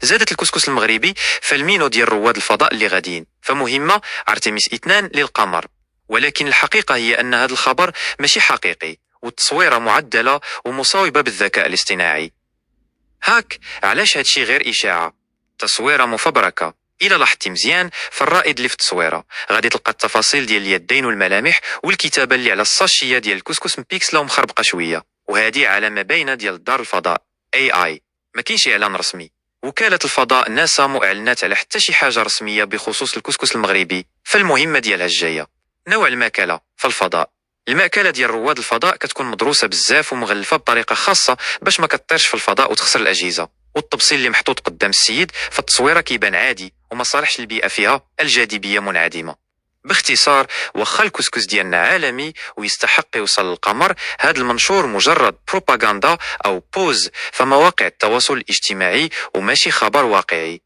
زادت الكسكس المغربي فالمينو ديال رواد الفضاء اللي غاديين، فمهمة ارتيميس 2 للقمر. ولكن الحقيقة هي أن هذا الخبر ماشي حقيقي، والتصويرة معدلة ومصاوبة بالذكاء الاصطناعي. هاك علاش هادشي غير إشاعة؟ تصويرة مفبركة. إلا لاحظتي مزيان فالرائد اللي في التصويرة غادي تلقى التفاصيل ديال اليدين والملامح والكتابة اللي على الساشية ديال الكسكس مبيكسلا ومخربقة شوية، وهذه علامة باينة ديال دار الفضاء AI. ما كاينش إعلان رسمي. وكالة الفضاء ناسا ما أعلنت على حتى شي حاجة رسمية بخصوص الكسكس المغربي، فالمهمة ديالها الجاية. نوع الماكلة في الفضاء. المأكلة ديال رواد الفضاء كتكون مدروسة بزاف ومغلفة بطريقة خاصة باش ما كطيرش في الفضاء وتخسر الأجهزة. والتبصيل اللي محطوط قدام السيد في التصويرة كيبان عادي وما صالحش البيئة فيها الجاذبية منعدمة. باختصار، واخا الكسكس ديالنا عالمي ويستحق يوصل للقمر، هذا المنشور مجرد بروباغندا أو بوز في مواقع التواصل الاجتماعي وماشي خبر واقعي.